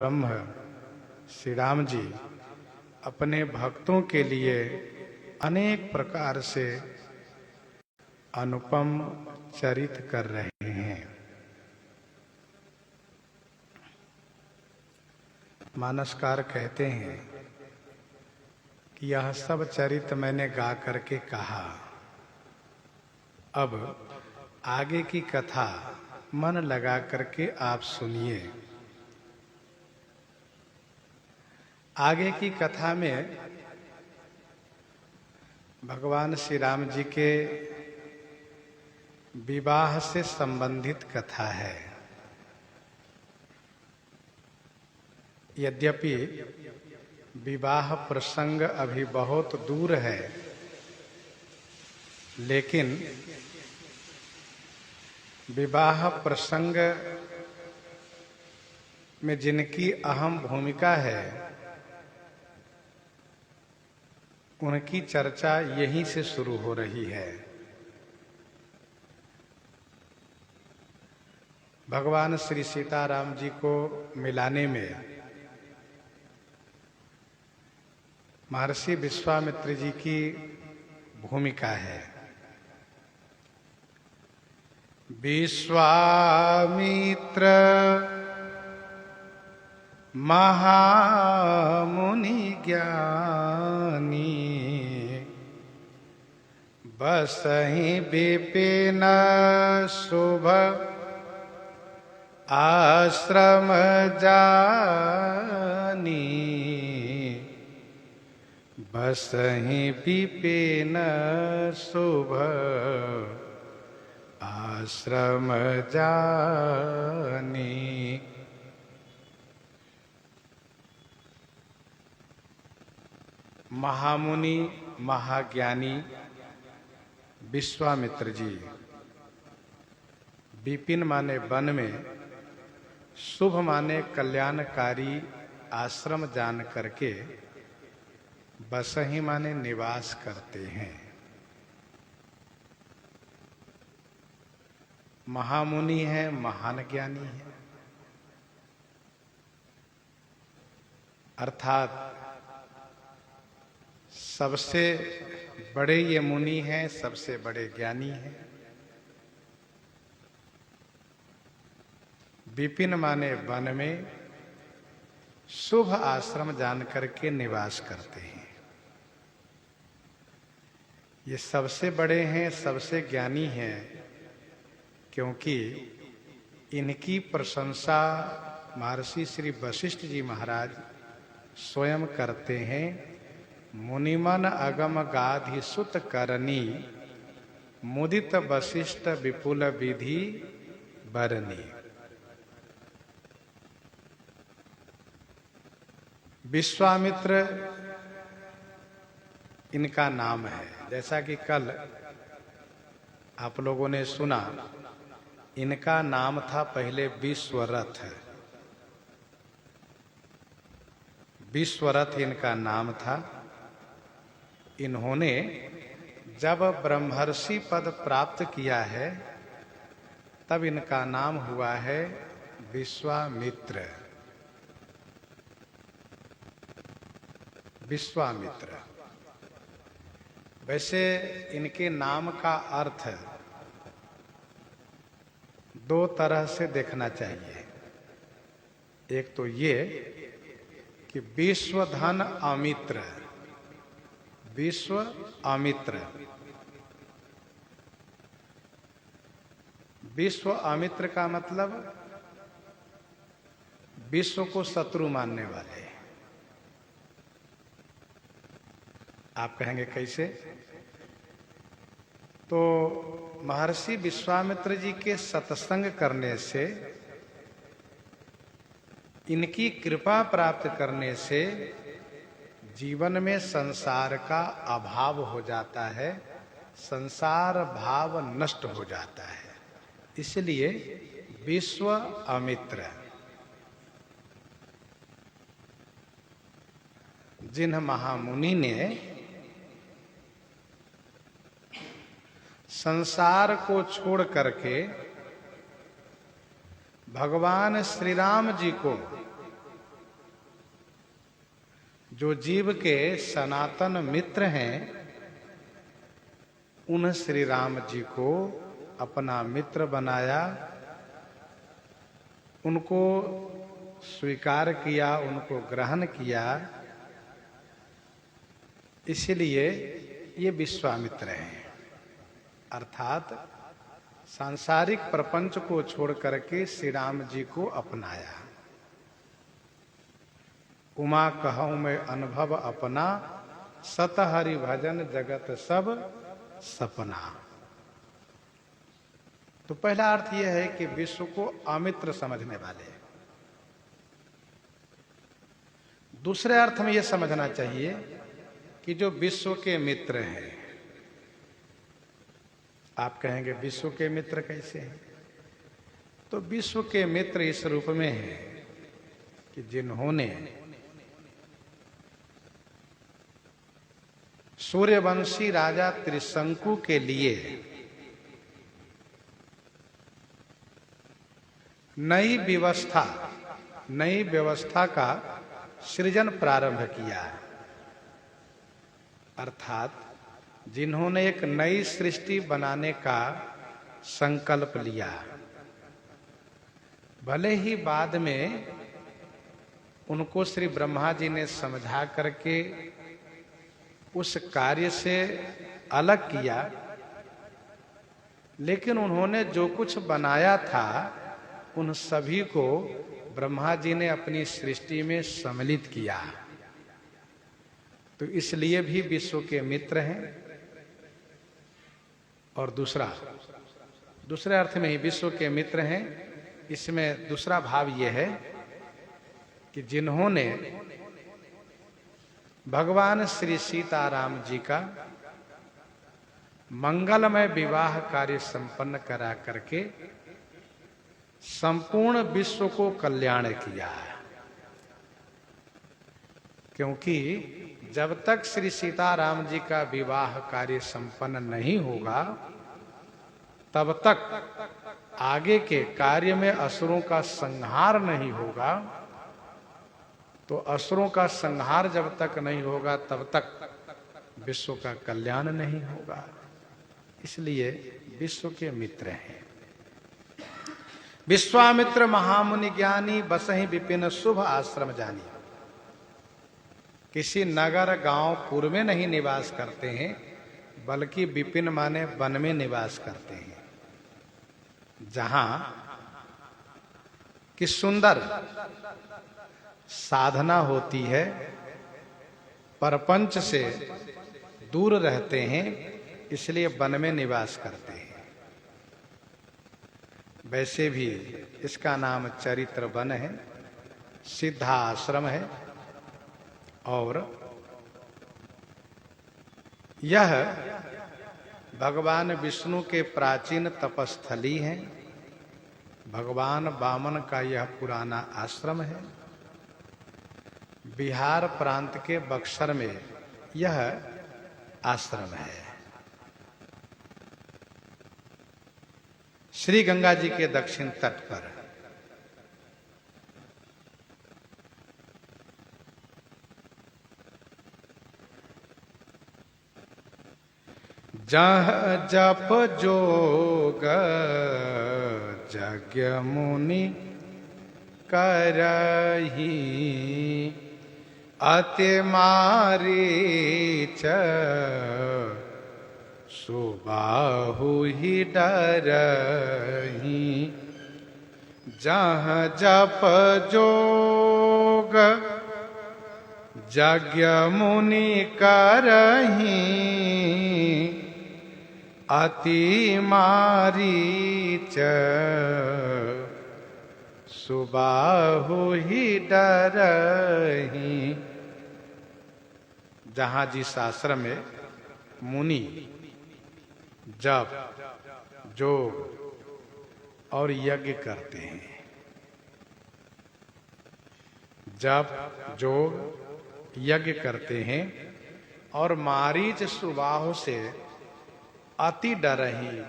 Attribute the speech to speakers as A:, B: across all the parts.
A: ब्रह्म श्री राम जी अपने भक्तों के लिए अनेक प्रकार से अनुपम चरित कर रहे हैं। मानसकार कहते हैं कि यह सब चरित मैंने गा करके कहा, अब आगे की कथा मन लगा करके आप सुनिए। आगे की कथा में भगवान श्री राम जी के विवाह से संबंधित कथा है। यद्यपि विवाह प्रसंग अभी बहुत दूर है, लेकिन विवाह प्रसंग में जिनकी अहम भूमिका है, उनकी चर्चा यहीं से शुरू हो रही है। भगवान श्री सीताराम जी को मिलाने में महर्षि विश्वामित्र जी की भूमिका है। विश्वामित्र महामुनि ज्ञानी, बसहि विपिन शुभ आश्रम जानी, बसहि विपिन शुभ आश्रम जानी। महामुनि महाज्ञानी विश्वामित्र जी, विपिन माने वन में, शुभ माने कल्याणकारी आश्रम जान करके, बसहि माने निवास करते हैं। महामुनि है, महान ज्ञानी है, अर्थात सबसे बड़े ये मुनि हैं, सबसे बड़े ज्ञानी हैं। विपिन माने वन में, शुभ आश्रम जान करके निवास करते हैं। ये सबसे बड़े हैं, सबसे ज्ञानी हैं, क्योंकि इनकी प्रशंसा महर्षि श्री वशिष्ठ जी महाराज स्वयं करते हैं। मुनिमन अगम गाधि सुत करनी, मुदित वशिष्ठ विपुल विधि बरनी। विश्वामित्र इनका नाम है। जैसा कि कल आप लोगों ने सुना, इनका नाम था पहले विश्वरथ। विश्वरथ इनका नाम था। इन्होंने जब ब्रह्मर्षि पद प्राप्त किया है, तब इनका नाम हुआ है विश्वामित्र। विश्वामित्र। वैसे इनके नाम का अर्थ दो तरह से देखना चाहिए। एक तो ये कि विश्वधन अमित्र, विश्वामित्र। विश्वामित्र का मतलब विश्व को शत्रु मानने वाले। आप कहेंगे कैसे? तो महर्षि विश्वामित्र जी के सत्संग करने से, इनकी कृपा प्राप्त करने से जीवन में संसार का अभाव हो जाता है, संसार भाव नष्ट हो जाता है। इसलिए विश्वामित्र। जिन महामुनि ने संसार को छोड़ करके भगवान श्री राम जी को जो जीव के सनातन मित्र हैं, उन श्री राम जी को अपना मित्र बनाया, उनको स्वीकार किया, उनको ग्रहण किया। इसलिए ये विश्वामित्र हैं, अर्थात सांसारिक प्रपंच को छोड़ करके श्री राम जी को अपनाया। उमा कहूं मैं अनुभव अपना, सत हरि भजन जगत सब सपना। तो पहला अर्थ यह है कि विश्व को अमित्र समझने वाले। दूसरे अर्थ में यह समझना चाहिए कि जो विश्व के मित्र हैं। आप कहेंगे विश्व के मित्र कैसे हैं? तो विश्व के मित्र इस रूप में हैं कि जिन्होंने सूर्यवंशी राजा त्रिशंकु के लिए नई व्यवस्था का सृजन प्रारंभ किया, अर्थात जिन्होंने एक नई सृष्टि बनाने का संकल्प लिया। भले ही बाद में उनको श्री ब्रह्मा जी ने समझा करके उस कार्य से अलग किया, लेकिन उन्होंने जो कुछ बनाया था उन सभी को ब्रह्मा जी ने अपनी सृष्टि में सम्मिलित किया। तो इसलिए भी विश्व के मित्र हैं। और दूसरे अर्थ में ही विश्व के मित्र हैं। इसमें दूसरा भाव यह है कि जिन्होंने भगवान श्री सीताराम जी का मंगलमय विवाह कार्य संपन्न करा करके संपूर्ण विश्व को कल्याण किया। क्योंकि जब तक श्री सीताराम जी का विवाह कार्य संपन्न नहीं होगा, तब तक आगे के कार्य में असुरों का संहार नहीं होगा। तो असुरों का संहार जब तक नहीं होगा, तब तक विश्व का कल्याण नहीं होगा। इसलिए विश्व के मित्र हैं। विश्वामित्र महामुनि ज्ञानी, बसहि विपिन शुभ आश्रम जानी। किसी नगर गांव पुर में नहीं निवास करते हैं, बल्कि विपिन माने वन में निवास करते हैं, जहां कि सुंदर साधना होती है, परपंच से दूर रहते हैं, इसलिए वन में निवास करते हैं। वैसे भी इसका नाम चरित्र वन है, सिद्धाश्रम है। और यह भगवान विष्णु के प्राचीन तपस्थली है। भगवान वामन का यह पुराना आश्रम है। बिहार प्रांत के बक्सर में यह आश्रम है। श्री गंगा जी के दक्षिण तट पर। जहाँ जप जोग यज्ञ मुनि करही, अति मारीच सुबाहु ही डरही। जहाँ जप जोग यज्ञ मुनि करही, अति मारीच सुबाहु ही डरही। जहां जिस आश्रम में मुनि जप जोग और यज्ञ करते हैं, जप जोग यज्ञ करते हैं, और मारीच सुबाहु से अति डरही।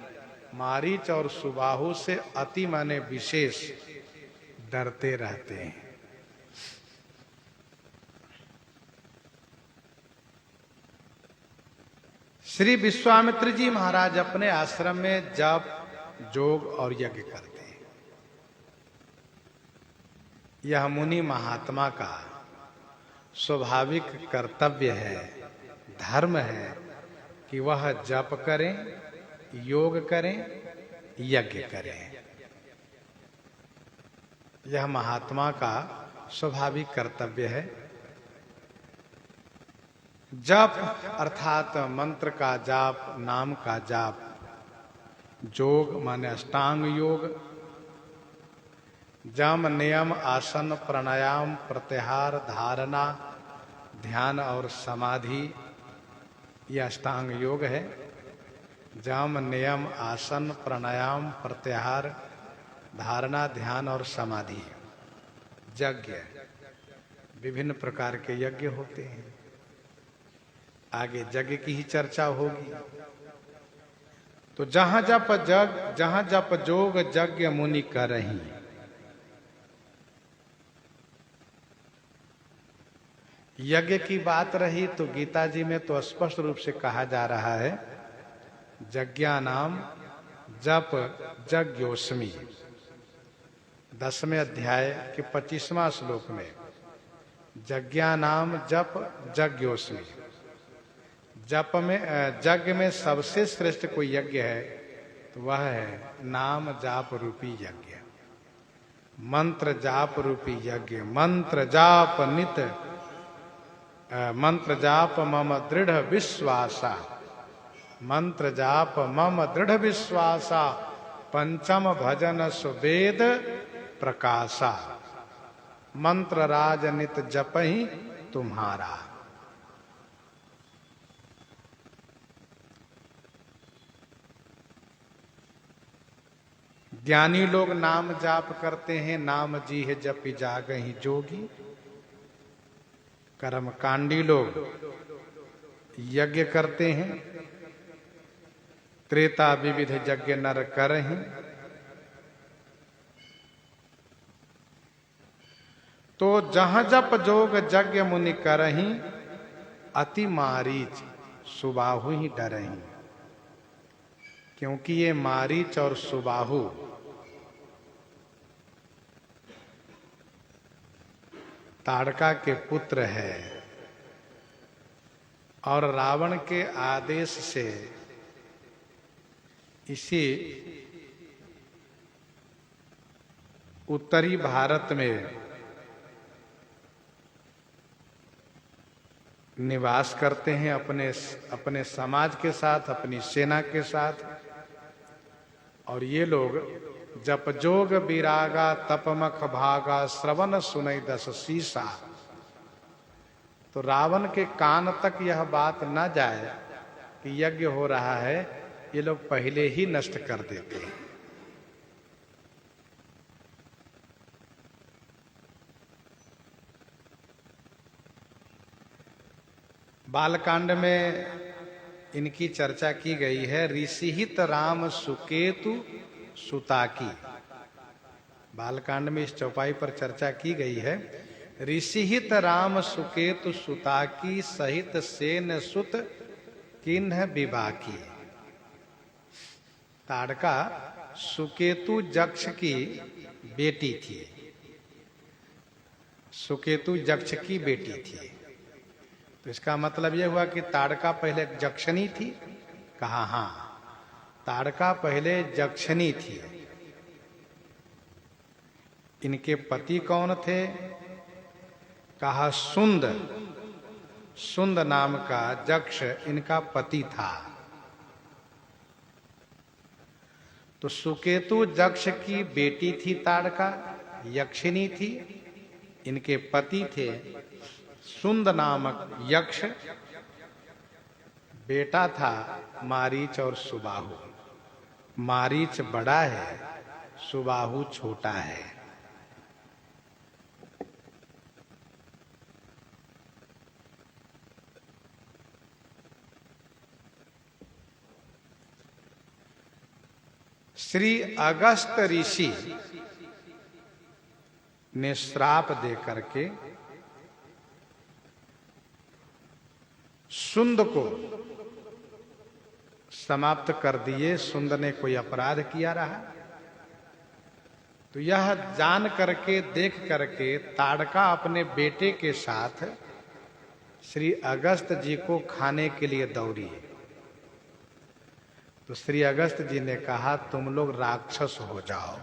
A: मारीच और सुबाहु से अति माने विशेष डरते रहते हैं। श्री विश्वामित्र जी महाराज अपने आश्रम में जप, जोग और यज्ञ करते हैं। यह मुनि महात्मा का स्वाभाविक कर्तव्य है, धर्म है कि वह जप करें, योग करें, यज्ञ करें। यह महात्मा का स्वाभाविक कर्तव्य है। जप अर्थात मंत्र का जाप, नाम का जाप, जोग माने अष्टांग योग, जम, नियम, आसन, प्राणायाम, प्रत्याहार, धारणा, ध्यान और समाधि, यह अष्टांग योग है। जम, नियम, आसन, प्राणायाम, प्रत्याहार, धारणा, ध्यान और समाधि। यज्ञ, विभिन्न प्रकार के यज्ञ होते हैं। आगे यज्ञ की ही चर्चा होगी। तो जहां जप जोग यज्ञ मुनि करहीं। यज्ञ की बात रही तो गीता जी में तो स्पष्ट रूप से कहा जा रहा है, यज्ञानाम जप यज्ञोस्मि। 10वें अध्याय के 25वां श्लोक में यज्ञानाम जप यज्ञोस्मि। जप में, यज्ञ में सबसे श्रेष्ठ कोई यज्ञ है तो वह है नाम जाप रूपी यज्ञ, मंत्र जाप रूपी यज्ञ। मंत्र जाप नित, मंत्र जाप मम दृढ़ विश्वासा, मंत्र जाप मम दृढ़ विश्वासा, पंचम भजन सुवेद प्रकाशा, मंत्र राज नित जपहि तुम्हारा। ज्ञानी लोग नाम जाप करते हैं, नाम जी है जपि जागहि जोगी। कर्मकांडी लोग यज्ञ करते हैं, त्रेता विविध यज्ञ नर करहीं। तो जहां जप जोग यज्ञ मुनि करहीं, अति मारीच सुबाहु ही डरहीं। क्योंकि ये मारीच और सुबाहु ताड़का के पुत्र है और रावण के आदेश से इसी उत्तरी भारत में निवास करते हैं, अपने समाज के साथ, अपनी सेना के साथ। और ये लोग जप जोग विरागा तपमख भागा, श्रवण सुनई दस सीसा। तो रावण के कान तक यह बात न जाए कि यज्ञ हो रहा है, ये लोग पहले ही नष्ट कर देते हैं। बालकांड में इनकी चर्चा की गई है। ऋषिहित राम सुकेतु सुताकी, बालकांड में इस चौपाई पर चर्चा की गई है। ऋषिहित राम सुकेतु सुताकी, सहित सेन सुत किन्ह विबाकी। ताड़का सुकेतु यक्ष की बेटी थी, सुकेतु यक्ष की बेटी थी। तो इसका मतलब यह हुआ कि ताड़का पहले यक्षिणी थी। कहा हां, ताड़का पहले यक्षिणी थी। इनके पति कौन थे? कहा सुंद, सुंद नाम का यक्ष इनका पति था। तो सुकेतु यक्ष की बेटी थी ताड़का, यक्षिणी थी। इनके पति थे सुंद नामक यक्ष, बेटा था मारीच और सुबाहु। मारीच बड़ा है, सुबाहु छोटा है। श्री अगस्त ऋषि ने श्राप दे करके सुंद को समाप्त कर दिए। सुंद ने कोई अपराध किया रहा? तो यह जान करके, देख करके ताड़का अपने बेटे के साथ श्री अगस्त जी को खाने के लिए दौड़ी। तो श्री अगस्त जी ने कहा, तुम लोग राक्षस हो जाओ।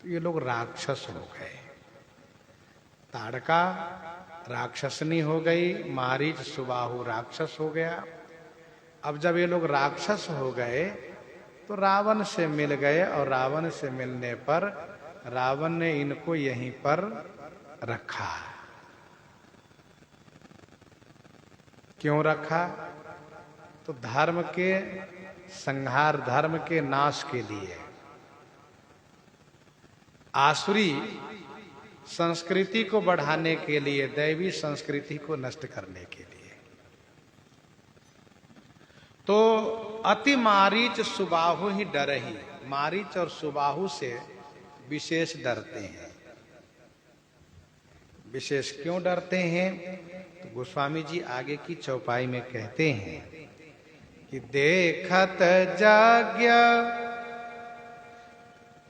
A: तो ये लोग राक्षस हो गए। ताड़का राक्षसनी हो गई, मारीच सुबाहु राक्षस हो गया। अब जब ये लोग राक्षस हो गए तो रावण से मिल गए, और रावण से मिलने पर रावण ने इनको यहीं पर रखा। क्यों रखा? तो धर्म के संहार, धर्म के नाश के लिए, आसुरी संस्कृति को बढ़ाने के लिए, दैवी संस्कृति को नष्ट करने के लिए। तो अति मारीच सुबाहु ही डरहि, मारीच और सुबाहु से विशेष डरते हैं। विशेष क्यों डरते हैं? तो गोस्वामी जी आगे की चौपाई में कहते हैं कि देखत जाग्य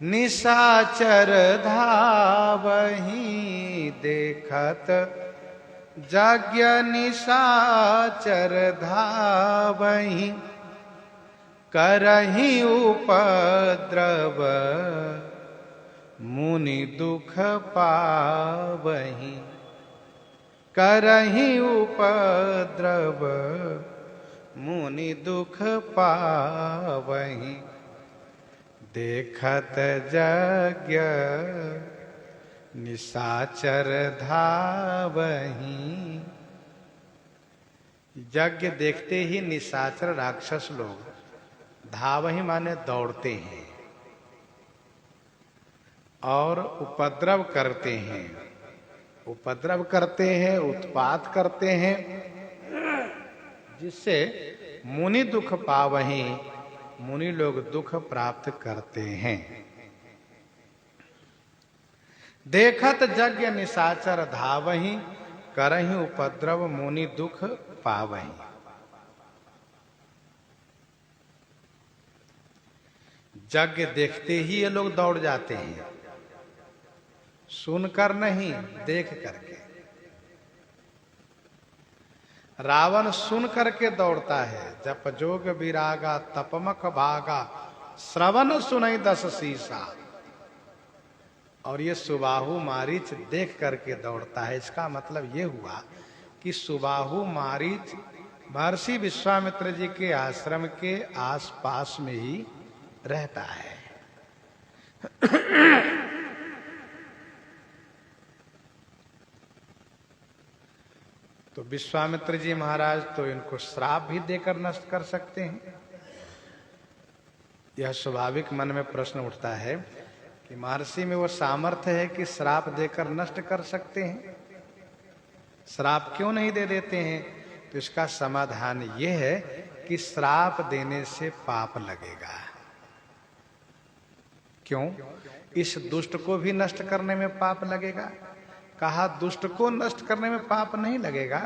A: निशाचर धावहि, देखत जाग्य निशाचर धावहि, करहि उपद्रव मुनि दुख पावहि, करहि उपद्रव मुनि दुख पावहि, देखत यज्ञ निशाचर धावहि। यज्ञ देखते ही निशाचर राक्षस लोग धावहि माने दौड़ते हैं और उपद्रव करते हैं, उपद्रव करते हैं, उत्पात करते हैं, जिससे मुनि दुख पावहि, मुनि लोग दुख प्राप्त करते हैं। देखत यज्ञ निशाचर धावहि, करहि उपद्रव मुनि दुख पावहि। यज्ञ देखते ही ये लोग दौड़ जाते हैं, सुनकर नहीं, देख करके। रावण सुन करके दौड़ता है, जप जोग विरागा तपमक भागा, श्रवण सुनई 10 शीशा। और ये सुबाहु मारीच देख करके दौड़ता है। इसका मतलब ये हुआ कि सुबाहु मारीच महर्षि विश्वामित्र जी के आश्रम के आसपास में ही रहता है। तो विश्वामित्र जी महाराज तो इनको श्राप भी देकर नष्ट कर सकते हैं। यह स्वाभाविक मन में प्रश्न उठता है कि महर्षि में वो सामर्थ्य है कि श्राप देकर नष्ट कर सकते हैं, श्राप क्यों नहीं दे देते हैं? तो इसका समाधान ये है कि श्राप देने से पाप लगेगा। क्यों? इस दुष्ट को भी नष्ट करने में पाप लगेगा। कहा दुष्ट को नष्ट करने में पाप नहीं लगेगा,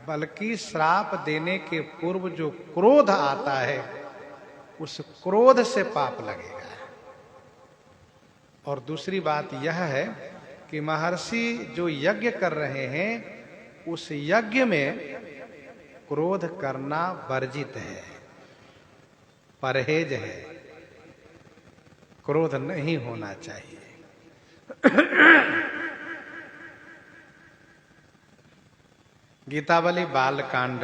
A: बल्कि श्राप देने के पूर्व जो क्रोध आता है, उस क्रोध से पाप लगेगा। और दूसरी बात यह है कि महर्षि जो यज्ञ कर रहे हैं, उस यज्ञ में क्रोध करना वर्जित है, परहेज है, क्रोध नहीं होना चाहिए। गीतावली बालकांड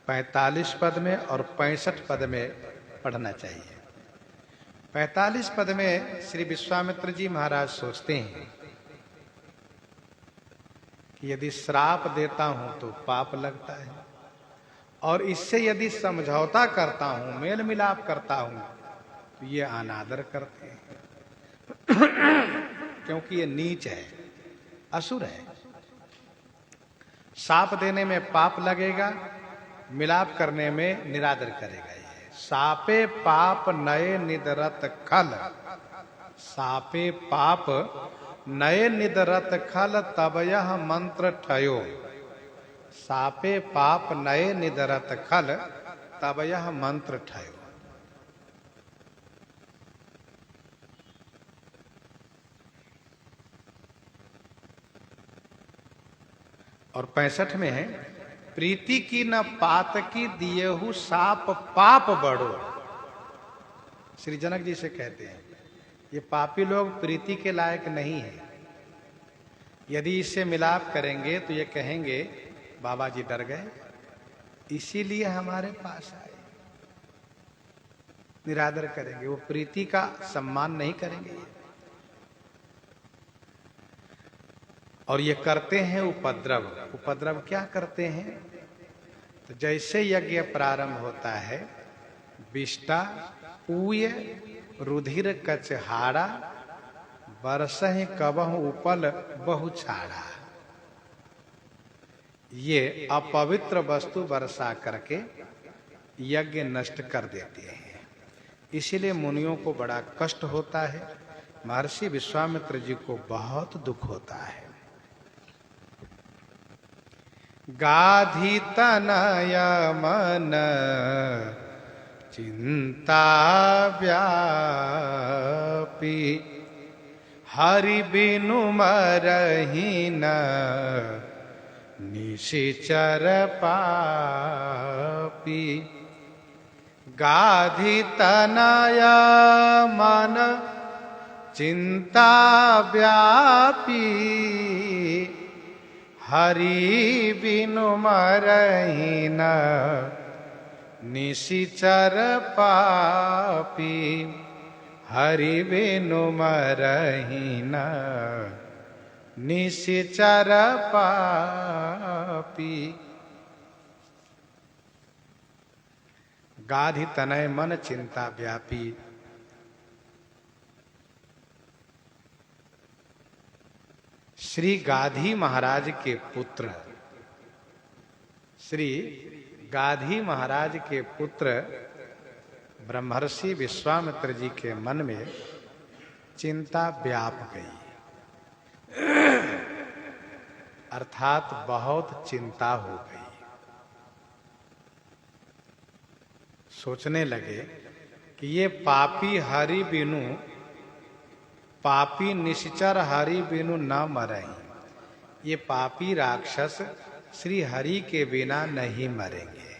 A: 45 पद में और 65 पद में पढ़ना चाहिए। 45 पद में श्री विश्वामित्र जी महाराज सोचते हैं कि यदि श्राप देता हूं तो पाप लगता है, और इससे यदि समझौता करता हूं, मेल मिलाप करता हूं, तो ये अनादर करते हैं, क्योंकि ये नीच है, असुर है। साप देने में पाप लगेगा, मिलाप करने में निरादर करेगा। ये सापे पाप नए निदरत खल, सापे पाप नए निदरत खल, तब यह मंत्र ठयो। सापे पाप नए निदरत खल, तब यह मंत्र ठयो। और 65 में है, प्रीति की न पात की दिएहु साप पाप बड़ो। श्री जनक जी से कहते हैं ये पापी लोग प्रीति के लायक नहीं है, यदि इससे मिलाप करेंगे तो ये कहेंगे बाबा जी डर गए इसीलिए हमारे पास आए, निरादर करेंगे, वो प्रीति का सम्मान नहीं करेंगे। और ये करते हैं उपद्रव। उपद्रव क्या करते हैं? तो जैसे यज्ञ प्रारंभ होता है, विष्टा पूय रुधिर कचहाड़ा बरसहि कबहु उपल बहु छाड़ा। ये अपवित्र वस्तु बरसा करके यज्ञ नष्ट कर देते हैं। इसीलिए मुनियों को बड़ा कष्ट होता है, महर्षि विश्वामित्र जी को बहुत दुख होता है। गाधी तनय मन चिंता व्यापी हरि बिनु मरहि न निशिचर पापी। गाधी तनय मन चिंता व्यापी हरि बिनु मरहि न निशिचर पापी। हरि बिनु मरहि न निशिचर पापी। गाधी तनय मन चिंता व्यापी। श्री गाधी महाराज के पुत्र, श्री गाधी महाराज के पुत्र ब्रह्मर्षि विश्वामित्र जी के मन में चिंता व्याप गई, अर्थात बहुत चिंता हो गई। सोचने लगे कि ये पापी हरि बिनु, पापी निश्चर हरि बिनु न मरहि। ये पापी राक्षस श्री हरि के बिना नहीं मरेंगे।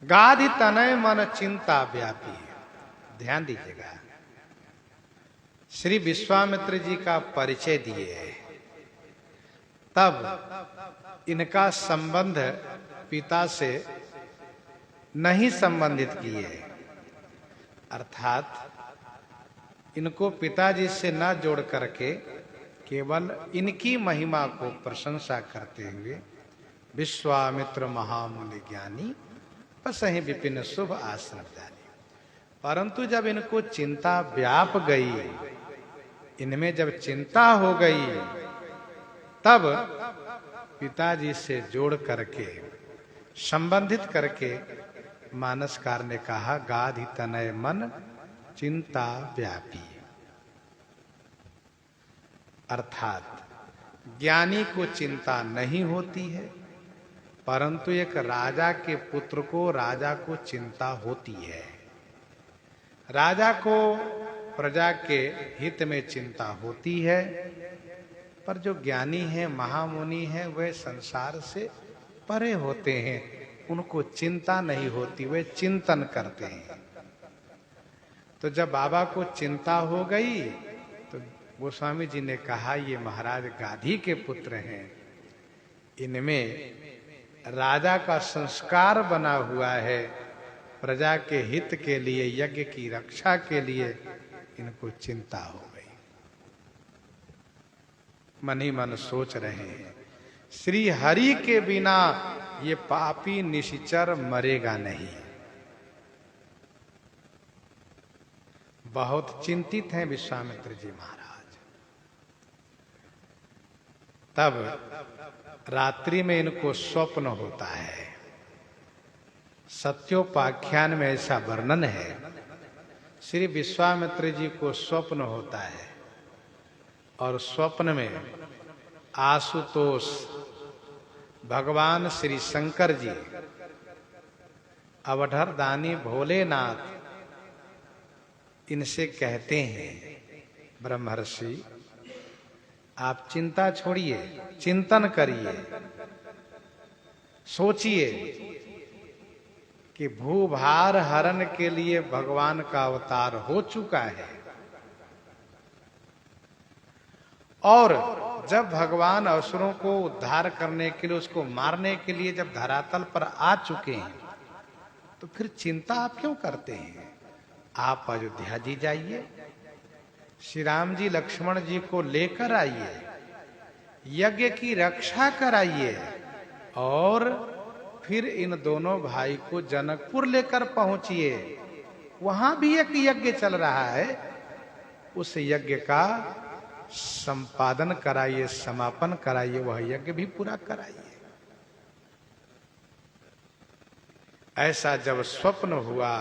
A: गाधी तनय मन चिंता व्यापी। ध्यान दीजिएगा, श्री विश्वामित्र जी का परिचय दिए, तब इनका संबंध पिता से नहीं संबंधित किए, अर्थात इनको पिताजी से न जोड़ करके केवल इनकी महिमा को प्रशंसा करते हुए विश्वामित्र महामुनि ज्ञानी बसहि विपिन शुभ आश्रम जानी। परंतु जब इनको चिंता व्याप गई, इनमें जब चिंता हो गई, तब पिताजी से जोड़ करके संबंधित करके मानसकार ने कहा गाधी तनय मन चिंता व्यापी। अर्थात ज्ञानी को चिंता नहीं होती है, परंतु एक राजा के पुत्र को, राजा को चिंता होती है। राजा को प्रजा के हित में चिंता होती है, पर जो ज्ञानी है, महामुनि है, वे संसार से परे होते हैं, उनको चिंता नहीं होती, वे चिंतन करते हैं। तो जब बाबा को चिंता हो गई तो गोस्वामी जी ने कहा ये महाराज गाधी के पुत्र हैं, इनमें राजा का संस्कार बना हुआ है, प्रजा के हित के लिए, यज्ञ की रक्षा के लिए इनको चिंता हो गई। मन ही मन सोच रहे हैं श्री हरि के बिना ये पापी निशिचर मरेगा नहीं। बहुत चिंतित हैं विश्वामित्र जी महाराज। तब रात्रि में इनको स्वप्न होता है। सत्योपाख्यान में ऐसा वर्णन है, श्री विश्वामित्र जी को स्वप्न होता है और स्वप्न में आशुतोष, भगवान श्री शंकर जी, अवधर दानी भोलेनाथ, इनसे कहते हैं, ब्रह्मर्षि आप चिंता छोड़िए, चिंतन करिए, सोचिए कि भूभार हरण के लिए भगवान का अवतार हो चुका है, और जब भगवान असुरों को उद्धार करने के लिए, उसको मारने के लिए जब धरातल पर आ चुके हैं, तो फिर चिंता आप क्यों करते हैं? आप अयोध्या जी जाइए, श्री राम जी लक्ष्मण जी को लेकर आइए, यज्ञ की रक्षा कराइए, और फिर इन दोनों भाई को जनकपुर लेकर पहुंचिए। वहां भी एक यज्ञ चल रहा है, उस यज्ञ का संपादन कराइए, समापन कराइए, वह यज्ञ भी पूरा कराइए। ऐसा जब स्वप्न हुआ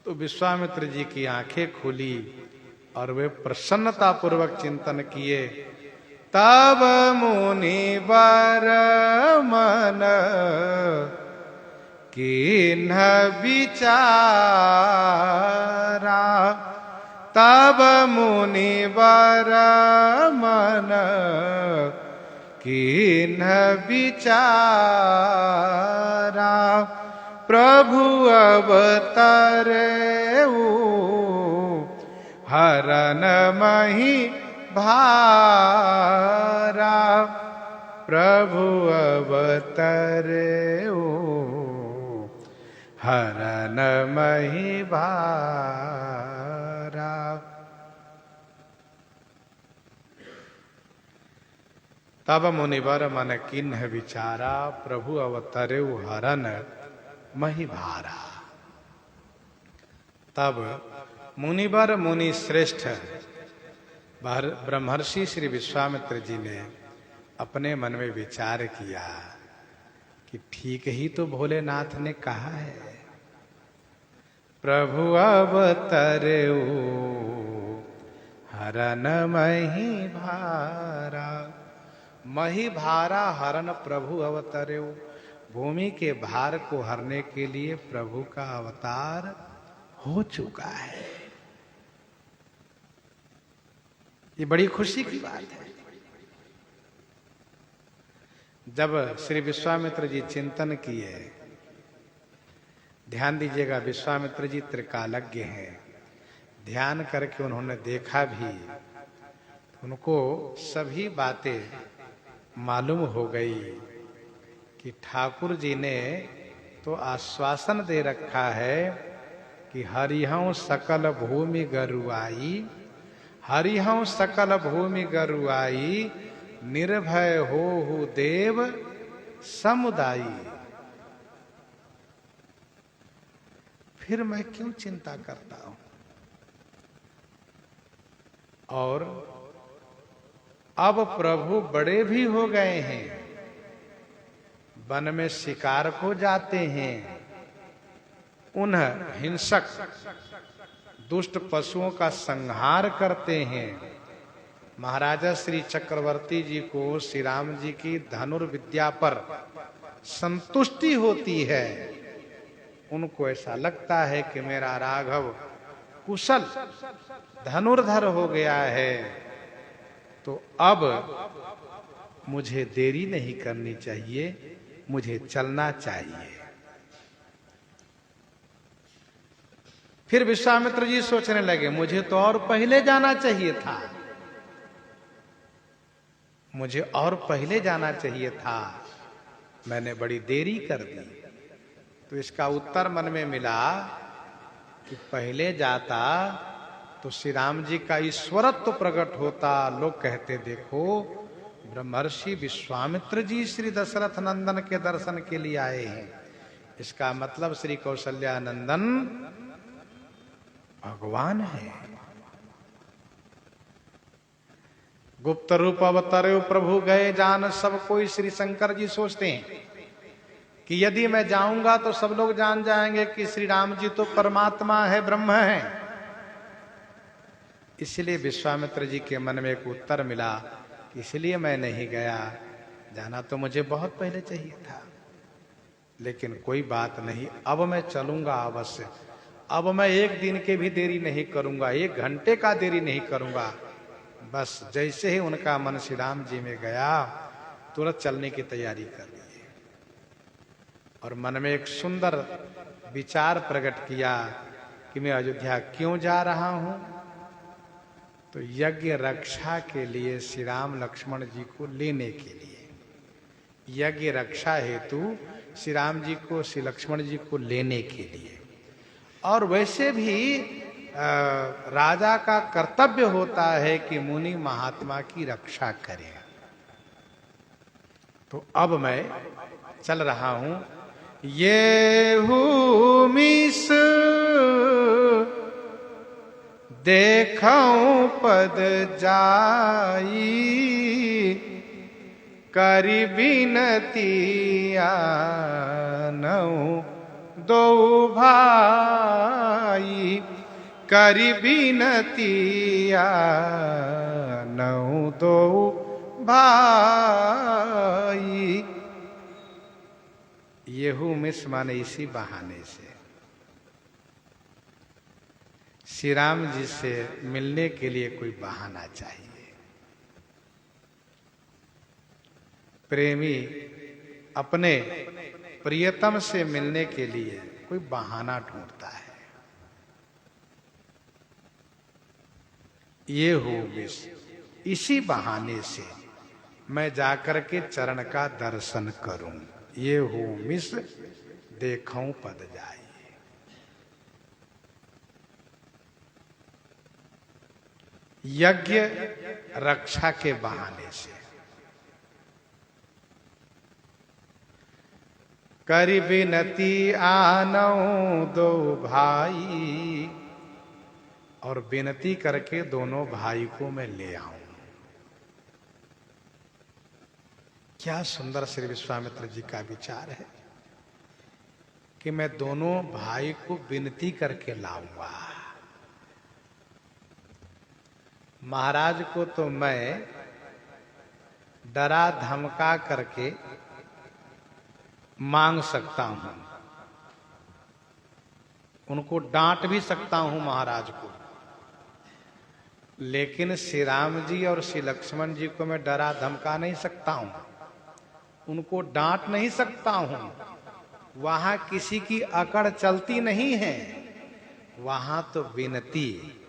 A: तो विश्वामित्र जी की आंखें खुली और वे प्रसन्नता पूर्वक चिंतन किए। तब मुनि वर मन किन्ह विचारा, तब मुनि वर मन किन्ह विचारा, प्रभु अवतरेऊ हरन मही भारा, प्रभु अवतरेऊ हरन मही भारा। तब मुनिवर मन किन्ह विचारा, प्रभु अवतरेऊ हरन मही भारा। तब मुनिवर मुनि श्रेष्ठ ब्रह्मर्षि श्री विश्वामित्र जी ने अपने मन में विचार किया कि ठीक ही तो भोलेनाथ ने कहा है, प्रभु अवतरेऊ हरन मही भारा। मही भारा हरन प्रभु अवतरेऊ, भूमि के भार को हरने के लिए प्रभु का अवतार हो चुका है। ये बड़ी खुशी की बात है। जब श्री विश्वामित्र जी चिंतन किए, ध्यान दीजिएगा, विश्वामित्र जी त्रिकालज्ञ हैं, ध्यान करके उन्होंने देखा भी, उनको सभी बातें मालूम हो गई कि ठाकुर जी ने तो आश्वासन दे रखा है कि हरिहं सकल भूमि गरुआई, हरिहं सकल भूमि गरुआई, निर्भय हो देव समुदायी। फिर मैं क्यों चिंता करता हूं? और अब प्रभु बड़े भी हो गए हैं, वन में शिकार को जाते हैं, उन हिंसक दुष्ट पशुओं का संहार करते हैं। महाराजा श्री चक्रवर्ती जी को श्री राम जी की धनुर्विद्या पर संतुष्टि होती है। उनको ऐसा लगता है कि मेरा राघव कुशल धनुर्धर हो गया है, तो अब मुझे देरी नहीं करनी चाहिए, मुझे चलना चाहिए। फिर विश्वामित्र जी सोचने लगे, मुझे तो और पहले जाना चाहिए था, मुझे और पहले जाना चाहिए था, मैंने बड़ी देरी कर दी। तो इसका उत्तर मन में मिला कि पहले जाता तो श्री राम जी का ईश्वरत्व प्रकट होता। लोग कहते, देखो ब्रह्मर्षि विश्वामित्र जी श्री दशरथ नंदन के दर्शन के लिए आए हैं, इसका मतलब श्री कौशल्या नंदन भगवान है। गुप्त रूप अवतरे प्रभु गए जान सब कोई, श्री शंकर जी सोचते हैं कि यदि मैं जाऊंगा तो सब लोग जान जाएंगे कि श्री राम जी तो परमात्मा है, ब्रह्म है। इसलिए विश्वामित्र जी के मन में एक उत्तर मिला इसलिए मैं नहीं गया। जाना तो मुझे बहुत पहले चाहिए था, लेकिन कोई बात नहीं, अब मैं चलूंगा अवश्य। अब मैं एक दिन के भी देरी नहीं करूंगा, 1 घंटे का देरी नहीं करूंगा। बस जैसे ही उनका मन श्री राम जी में गया, तुरंत चलने की तैयारी कर ली और मन में एक सुंदर विचार प्रकट किया कि मैं अयोध्या क्यों जा रहा हूं। तो यज्ञ रक्षा के लिए श्री राम लक्ष्मण जी को लेने के लिए, यज्ञ रक्षा हेतु श्री राम जी को श्री लक्ष्मण जी को लेने के लिए। और वैसे भी राजा का कर्तव्य होता है कि मुनि महात्मा की रक्षा करे। तो अब मैं चल रहा हूं। ये मिस देखऊं पद जाई, करी बिनती आनऊं दो भाई, करी बिनती आनऊं दो भाई। येहू मिस माने इसी बहाने से श्री राम जी से मिलने के लिए कोई बहाना चाहिए। प्रेमी अपने प्रियतम से मिलने के लिए कोई बहाना ढूंढता है। ये हो मिस, इसी बहाने से मैं जाकर के चरण का दर्शन करूं। ये हो मिस देखऊं पद जाई। यज्ञ रक्षा के बहाने से करी बिनती आनऊं दो भाई, और विनती करके दोनों भाई को मैं ले आऊं। क्या सुंदर श्री विश्वामित्र जी का विचार है कि मैं दोनों भाई को विनती करके लाऊंगा। महाराज को तो मैं डरा धमका करके मांग सकता हूं, उनको डांट भी सकता हूं महाराज को, लेकिन श्री राम जी और श्री लक्ष्मण जी को मैं डरा धमका नहीं सकता हूं, उनको डांट नहीं सकता हूं। वहां किसी की अकड़ चलती नहीं है, वहां तो विनती,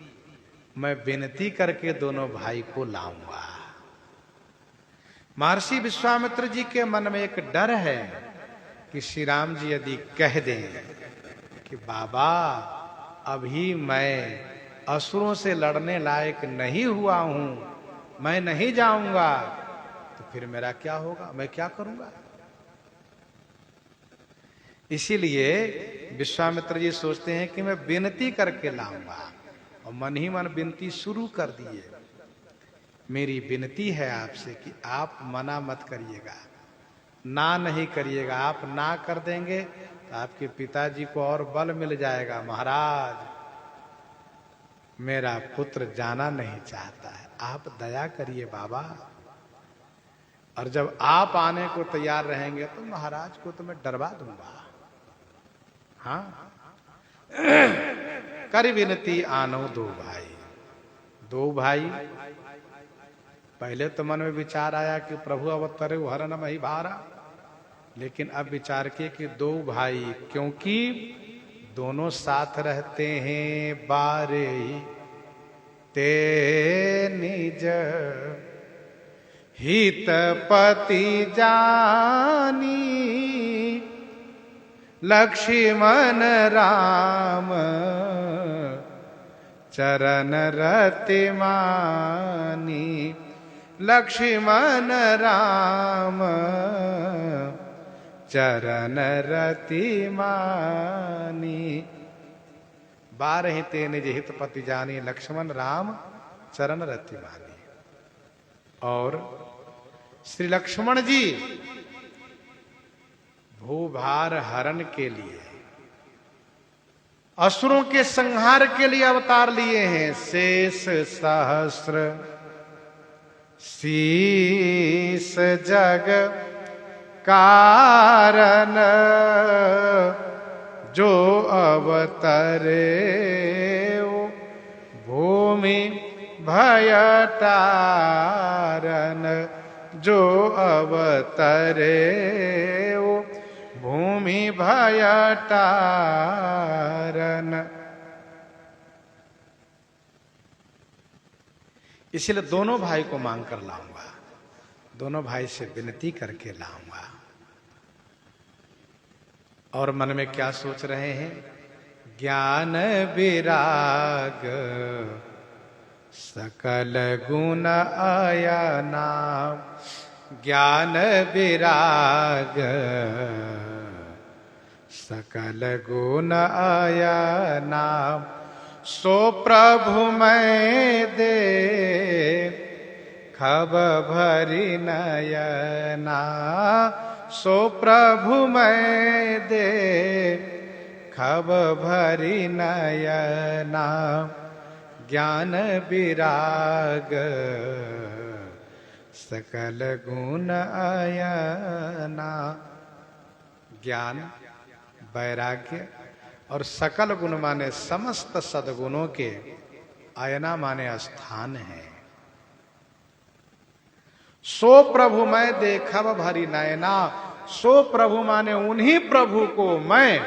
A: मैं विनती करके दोनों भाई को लाऊंगा। महर्षि विश्वामित्र जी के मन में एक डर है कि श्री राम जी यदि कह दें कि बाबा अभी मैं असुरों से लड़ने लायक नहीं हुआ हूं, मैं नहीं जाऊंगा, तो फिर मेरा क्या होगा, मैं क्या करूंगा। इसीलिए विश्वामित्र जी सोचते हैं कि मैं विनती करके लाऊंगा, और मन ही मन विनती शुरू कर दिए। मेरी विनती है आपसे कि आप मना मत करिएगा, ना नहीं करिएगा। आप ना कर देंगे तो आपके पिताजी को और बल मिल जाएगा। महाराज मेरा पुत्र जाना नहीं चाहता है, आप दया करिए बाबा। और जब आप आने को तैयार रहेंगे तो महाराज को तो मैं डरवा दूंगा। हाँ कर विनती आनो दो भाई। दो भाई, पहले तो मन में विचार आया कि प्रभु अवतरे हरण मही भारा, लेकिन अब विचार किए कि दो भाई, क्योंकि दोनों साथ रहते हैं बारे ते निज हित पति जानी, लक्ष्मण राम चरण रति मानी, लक्ष्मण राम चरण रति मानी। 12 ते निज हित पति जानी, लक्ष्मण राम चरण रति मानी। और श्री लक्ष्मण जी भूभार हरण के लिए, असुरों के संहार के लिए अवतार लिए हैं। शेष सहस्र शीस जग कारण जो अवतरे भूमि भय तारन जो अवतरे भूमि भय तारन। इसलिए दोनों भाई को मांग कर लाऊंगा, दोनों भाई से विनती करके लाऊंगा। और मन में क्या सोच रहे हैं? ज्ञान विराग सकल गुण आयना, ज्ञान विराग सकल गुण आयना, सो प्रभु मैं दे खब भरी नयना, सो प्रभु मैं दे खब भरी नयना, ज्ञान विराग सकल गुण आयना। ज्ञान, वैराग्य और सकल गुण माने समस्त सद्गुणों के आयना माने स्थान है। सो प्रभु मैं देखब भरी नयना, सो प्रभु माने उन्हीं प्रभु को मैं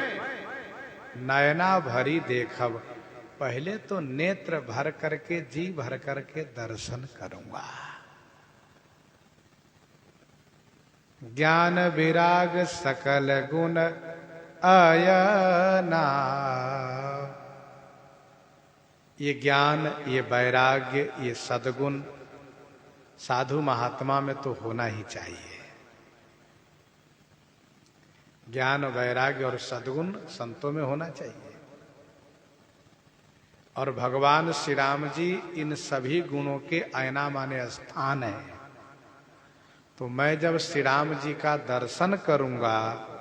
A: नयना भरी देखब, पहले तो नेत्र भर करके जी भर करके दर्शन करूंगा। ज्ञान विराग सकल गुण आयना, ये ज्ञान, ये वैराग्य, ये सद्गुण साधु महात्मा में तो होना ही चाहिए। ज्ञान, वैराग्य और सद्गुण संतों में होना चाहिए। और भगवान श्री राम जी इन सभी गुणों के आयना माने स्थान है। तो मैं जब श्री राम जी का दर्शन करूंगा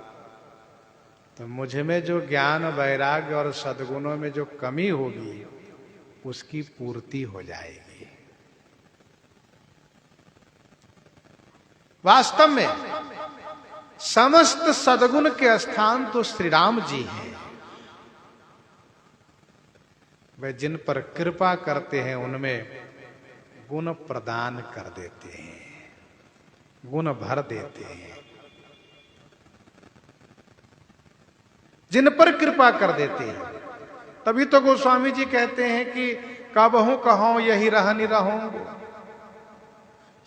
A: तो मुझ में जो ज्ञान, वैराग्य और सद्गुणों में जो कमी होगी उसकी पूर्ति हो जाएगी। वास्तव में समस्त सद्गुण के स्थान तो श्री राम जी हैं। वे जिन पर कृपा करते हैं उनमें गुण प्रदान कर देते हैं, गुण भर देते हैं। जिन पर कृपा कर देते हैं, तभी तो गोस्वामी जी कहते हैं कि कबहू कहो यही रहनि रहूंगो,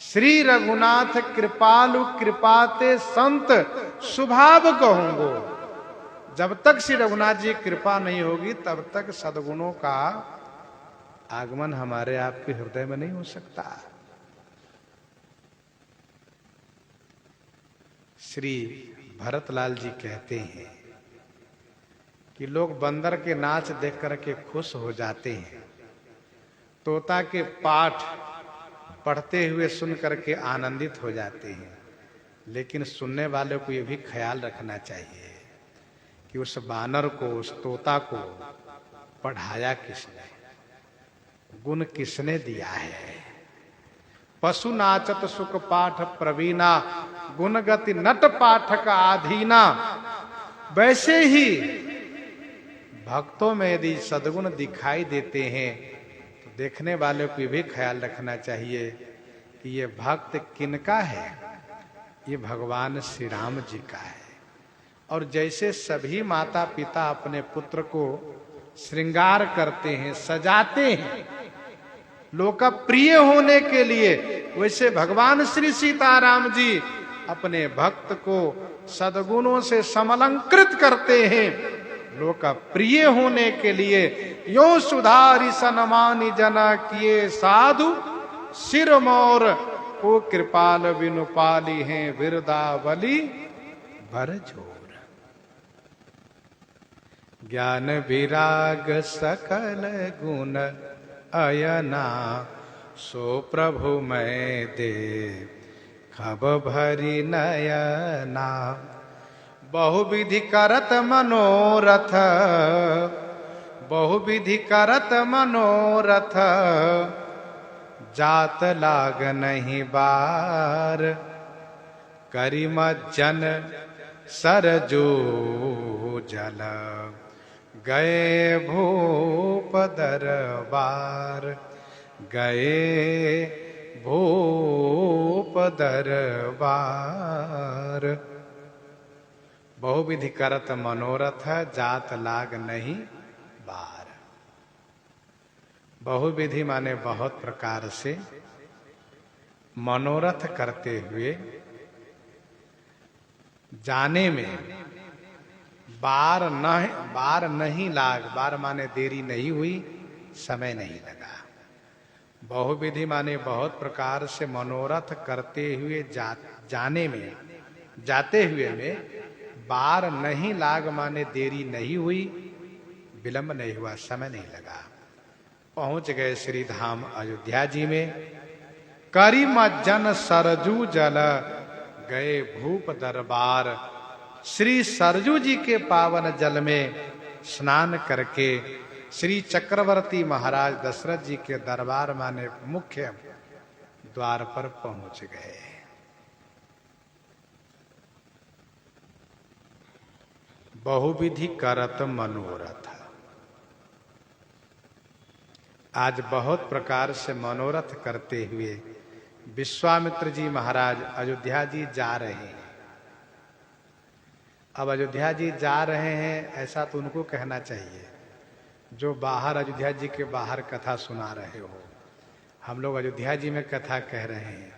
A: श्री रघुनाथ कृपालु कृपाते संत स्वभाव कहूंगो। जब तक श्री रघुनाथ जी कृपा नहीं होगी तब तक सद्गुणों का आगमन हमारे आपके हृदय में नहीं हो सकता। श्री भरतलाल जी कहते हैं कि लोग बंदर के नाच देख करके खुश हो जाते हैं, तोता के पाठ पढ़ते हुए सुन करके आनंदित हो जाते हैं, लेकिन सुनने वाले को यह भी ख्याल रखना चाहिए कि उस बानर को, उस तोता को पढ़ाया किसने, गुण किसने दिया है। पशु नाचत सुख पाठ प्रवीणा, गुण गति नट पाठक आधीना। वैसे ही भक्तों में यदि सद्गुण दिखाई देते हैं तो देखने वाले को भी ख्याल रखना चाहिए कि ये भक्त किनका है, ये भगवान श्री राम जी का है। और जैसे सभी माता पिता अपने पुत्र को श्रृंगार करते हैं, सजाते हैं लोकप्रिय होने के लिए, वैसे भगवान श्री सीताराम जी अपने भक्त को सद्गुणों से समलंकृत करते हैं लोकप्रिय होने के लिए। यो सुधारि सनमानि जना किए साधु, सिर मोर को कृपाल बिनु पाली हैं विरदावली भरजोर। ज्ञान विराग सकल गुण अयना, सो प्रभु मैं दे खब भरी नयना। बहुविधि करत मनोरथ, बहुविधि करत मनोरथ, जात लाग नहीं बार, करी मज्जन सरजू जल, गए भूप दरबार, गए भूप दरबार। बहुविधि करत मनोरथ, जात लाग नहीं बार। बहुविधि माने बहुत प्रकार से मनोरथ करते हुए जाने में बार नहीं लाग, बार माने देरी नहीं हुई, समय नहीं लगा। बहुविधि माने बहुत प्रकार से मनोरथ करते हुए जाने में, जाते हुए में बार नहीं लाग माने देरी नहीं हुई, विलंब नहीं हुआ, समय नहीं लगा। पहुंच गए श्री धाम अयोध्या जी में। करी मज्जन सरजू जल, गए भूप दरबार। श्री सरजू जी के पावन जल में स्नान करके श्री चक्रवर्ती महाराज दशरथ जी के दरबार माने मुख्य द्वार पर पहुंच गए। बहुविधि करत मनोरथ। आज बहुत प्रकार से मनोरथ करते हुए विश्वामित्र जी महाराज अयोध्या जी जा रहे हैं। अब अयोध्या जी जा रहे हैं ऐसा तो उनको कहना चाहिए, जो बाहर अयोध्या जी के बाहर कथा सुना रहे हो। हम लोग अयोध्या जी में कथा कह रहे हैं,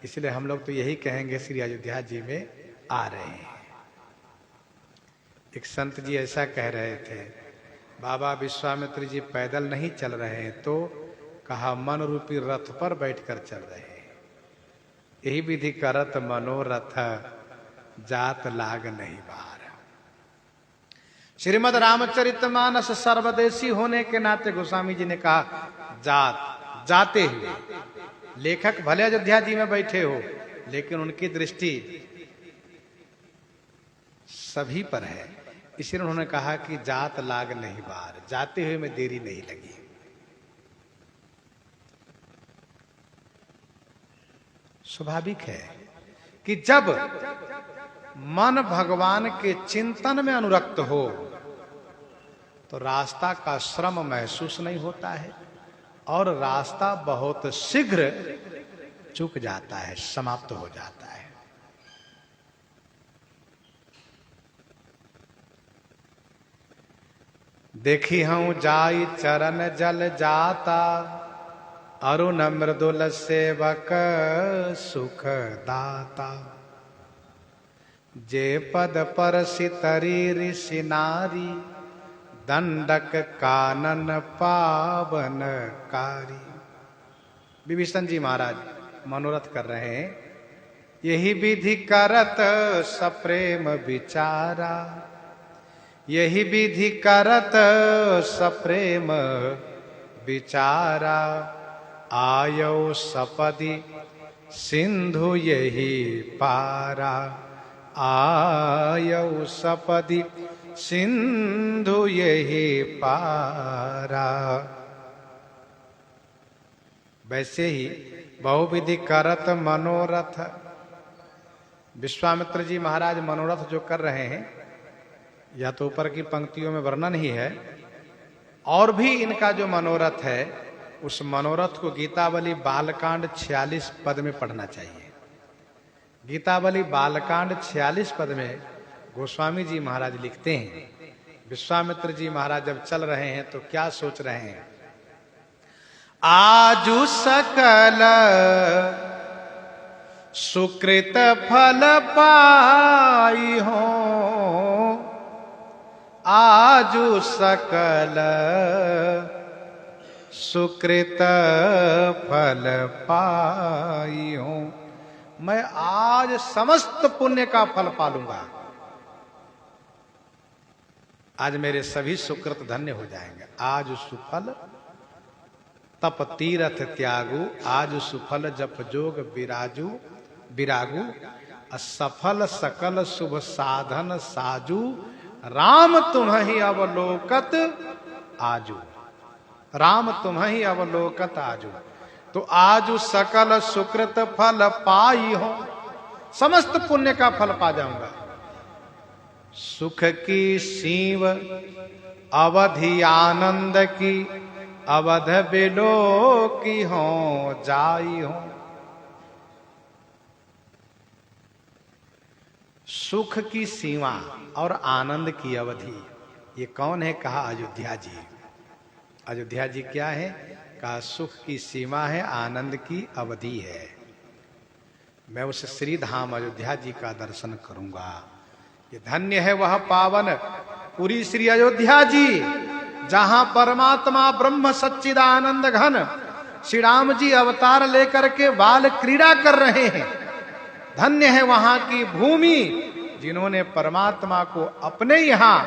A: इसलिए हम लोग तो यही कहेंगे श्री अयोध्या जी में आ रहे हैं। एक संत जी ऐसा कह रहे थे, बाबा विश्वामित्र जी पैदल नहीं चल रहे हैं, तो कहा मन रूपी रथ पर बैठकर चल रहे हैं। यही विधि करत मनोरथ, जात लाग नहीं बार। श्रीमद् रामचरितमानस सर्वदेशी होने के नाते गोस्वामी जी ने कहा जाते हुए। लेखक भले अयोध्या जी में बैठे हो, लेकिन उनकी दृष्टि सभी पर है, इसलिए उन्होंने कहा कि जात लाग नहीं बार, जाते हुए में देरी नहीं लगी। स्वाभाविक है कि जब मन भगवान के चिंतन में अनुरक्त हो तो रास्ता का श्रम महसूस नहीं होता है और रास्ता बहुत शीघ्र चूक जाता है, समाप्त हो जाता है। देखी हूं जाई चरण जल जाता, अरुण मृदुल सेवक सुख दाता। जे पद पर सितरी ऋषि नारी, दंडक कानन पावन कारी। विभीषण जी महाराज मनोरथ कर रहे हैं, यही विधि करत सप्रेम विचारा, यही विधि करत सप्रेम विचारा। आयो सपदि सिंधु यही पारा, आयो सपदि सिंधु यही पारा। वैसे ही बहुविधि करत मनोरथ। विश्वामित्र जी महाराज मनोरथ जो कर रहे हैं, यह तो ऊपर की पंक्तियों में वर्णन ही है, और भी इनका जो मनोरथ है उस मनोरथ को गीतावली बालकांड 46 पद में पढ़ना चाहिए। गीतावली बालकांड 46 पद में गोस्वामी जी महाराज लिखते हैं, विश्वामित्र जी महाराज जब चल रहे हैं तो क्या सोच रहे हैं। आजु सकल सुकृत फल पाई हो, आजु सकल सुकृत फल पाई हो। मैं आज समस्त पुण्य का फल पालूंगा, आज मेरे सभी सुकृत धन्य हो जाएंगे। आज सुफल तप तीरथ त्यागु, आज सुफल जप जोग विरागु। असफल सकल शुभ साधन साजू, राम तुम्हि अवलोकत आजू, राम तुम्हि अवलोकत आजू। तो आज सकल सुकृत फल पाई हो, समस्त पुण्य का फल पा जाऊंगा। सुख की सीव अवधि आनंद की, अवध बिलो की हो जाई हो। सुख की सीमा और आनंद की अवधि, ये कौन है? कहा अयोध्या जी। अयोध्या जी क्या है? कहा सुख की सीमा है, आनंद की अवधि है। मैं उस श्री धाम अयोध्या जी का दर्शन करूंगा। ये धन्य है वह पावन पुरी श्री अयोध्या जी, जहां परमात्मा ब्रह्म सच्चिदानंद घन श्री राम जी अवतार लेकर के बाल क्रीड़ा कर रहे हैं। धन्य है वहां की भूमि, जिन्होंने परमात्मा को अपने यहां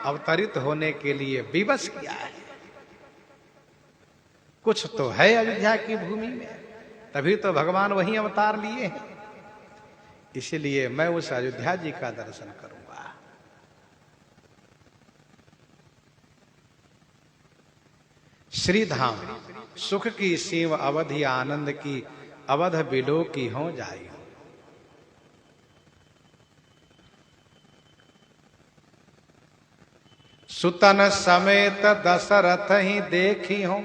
A: अवतरित होने के लिए विवश किया है। कुछ तो है अयोध्या की भूमि में, तभी तो भगवान वहीं अवतार लिए हैं। इसलिए मैं उस अयोध्या जी का दर्शन करूंगा। श्री धाम सुख की सीम अवधि आनंद की, अवध बिलो की हो जाई। सुतन समेत दशरथ ही देखी हूं।